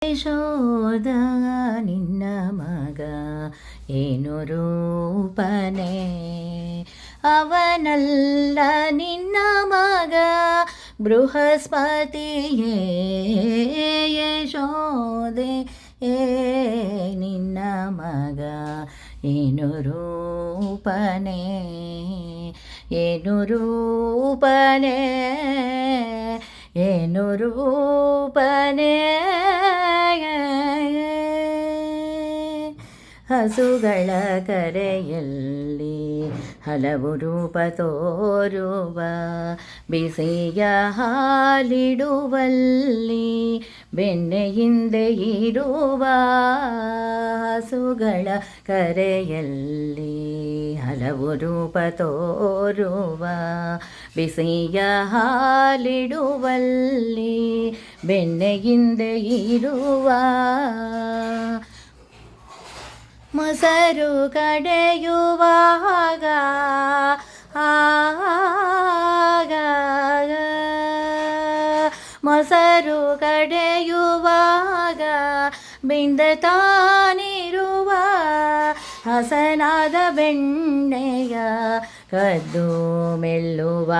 ಯಶೋದ ನಿನ್ನ ಮಗ ಏನು ರೂಪನೆ, ಅವನಲ್ಲ ನಿನ್ನ ಮಗ ಬೃಹಸ್ಪತಿಯೇ. ಯಶೋದೆ ನಿನ್ನ ಮಗ ಏನು ರೂಪನೆ, ಏನು ರೂಪನೆ, ಏನು ರೂಪನೆ. ಹಸುಗಳ ಕರೆಯಲ್ಲಿ ಹಲವು ರೂಪ ತೋರುವ, ಬಿಸಿಯ ಹಾಲಿಡುವಲ್ಲಿ ಬೆಣ್ಣೆಯಿಂದೆ ಇರುವ. ಹಸುಗಳ ಕರೆಯಲ್ಲಿ ಹಲವು ರೂಪ ತೋರುವ, ಬಿಸಿಯ ಹಾಲಿಡುವಲ್ಲಿ ಬೆಣ್ಣೆಯಿಂದೆ ಇರುವ. ಮೊಸರು ಕಡೆಯುವಾಗ ಮೊಸರು ಕಡೆಯುವಾಗ ಬಿಂದ ತಾನಿರುವ, ಹಸನಾದ ಬೆಣ್ಣೆಯ ಕದ್ದು ಮೆಲ್ಲುವ.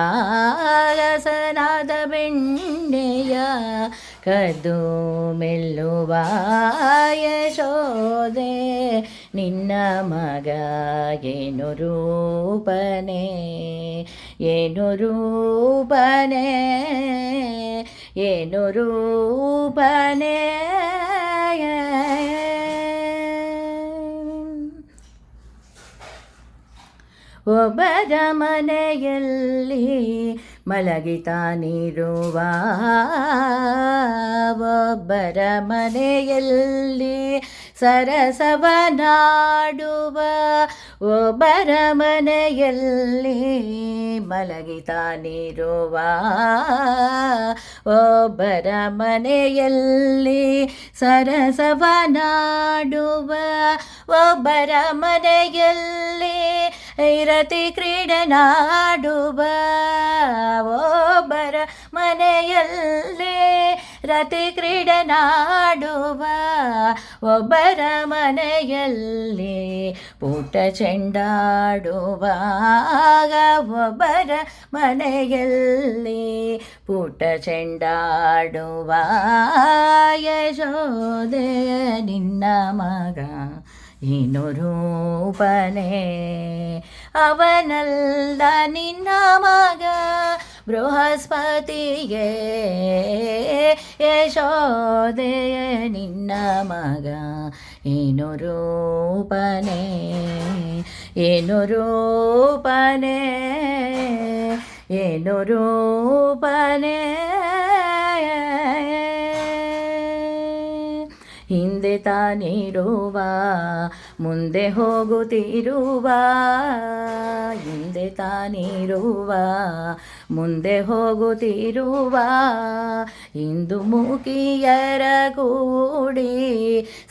ಹಸನಾದ ಬೆಣ್ಣೆಯ ಕದ್ದು ಮೆಲ್ಲುವ. ಯಶೋದೆ ನಿನ್ನ ಮಗ ಏನು ರೂಪನೆ, ಏನು ರೂಪನೆ, ಏನು ರೂಪನೆ. ಒಬ್ಬರ ಮನೆಯಲ್ಲಿ ಮಲಗಿತಾನಿರುವ, ಒಬ್ಬರ ಮನೆಯಲ್ಲಿ ಸರಸವನಾಡುವ. ಒಬ್ಬರ ಮನೆಯಲ್ಲಿ ಮಲಗಿತಾನಿರುವ, ಒಬ್ಬರ ಮನೆಯಲ್ಲಿ ಸರಸವನಾಡುವ. ಒಬ್ಬರ ಮನೆಯಲ್ಲಿ ರತಿ ಕ್ರೀಡನಾಡುವ, ಒಬ್ಬರ ಮನೆಯಲ್ಲಿ ರತಿ ಕ್ರೀಡನಾಡುವ. ಒಬ್ಬರ ಮನೆಯಲ್ಲಿ ಪುಟ್ಟ ಚೆಂಡಾಡುವ, ಒಬ್ಬರ ಮನೆಯಲ್ಲಿ ಪುಟ್ಟ ಚೆಂಡಾಡುವ. ಯಶೋದೆ ನಿನ್ನ ಮಗ ಏನು ರೂಪನೆ, ಅವನಲ್ಲ ನಿನ್ನ ಮಗ ಬೃಹಸ್ಪತಿಯೇ. ಯಶೋದೆ ನಿನ್ನ ಮಗ ಏನು ರೂಪನೆ, ಏನು ರೂಪನೆ, ಏನು ರೂಪನೆ. ಹಿಂದೆ ತಾನಿರುವ ಮುಂದೆ ಹೋಗುತ್ತಿರುವ, ಹಿಂದೆ ತಾನಿರುವ ಮುಂದೆ ಹೋಗುತ್ತಿರುವ. ಇಂದು ಮೂಕಿಯರ ಕೂಡಿ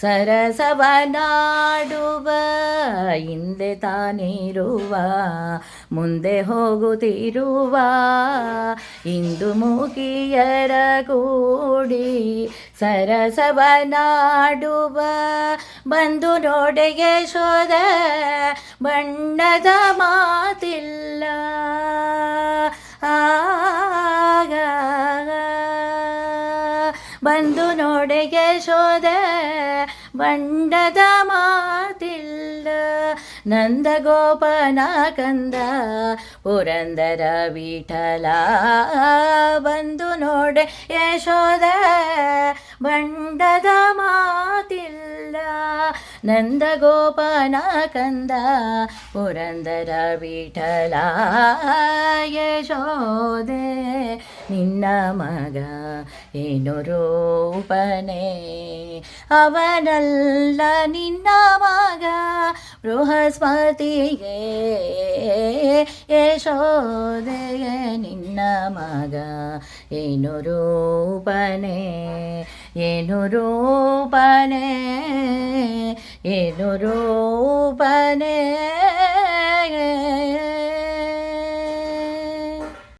ಸರಸವನಾಡುವ, ಹಿಂದೆ ತಾನಿರುವ ಮುಂದೆ ಹೋಗುತ್ತಿರುವ. ಇಂದು ಮೂಕಿಯರ ಕೂಡಿ ಸರಸವನಾಡುವ. ಬಂದು ನೋಡೆ ಯಶೋದ ಬಣ್ಣದ ಮಾತಿಲ್ಲ, ಬಂದು ನೋಡೆ ಯಶೋದ ಬಣ್ಣದ ಮಾತಿಲ್ಲ. ನಂದ ಗೋಪನ ಕಂದ ಪುರಂದರ ವಿಠಲ, ಬಂದು ನೋಡೆ ಯಶೋದ ಬಣ್ಣದ ಮಾತಿಲ್ಲ. ನಂದ ಗೋಪನ ಕಂದ ಪುರಂದರ ವಿಠಲ. ಯಶೋದೆ ನಿನ್ನ ಮಗ ಏನು ರೂಪನೆ, ಅವನಲ್ಲ ನಿನ್ನ ಮಗ ಬೃಹಸ್ಪತಿಯೇ. ಯಶೋದೆ ನಿನ್ನ ಮಗ ಏನು ರೂಪನೆ, ಏನು ರೂಪನೆ, ಏನು ರೂಪನೆ.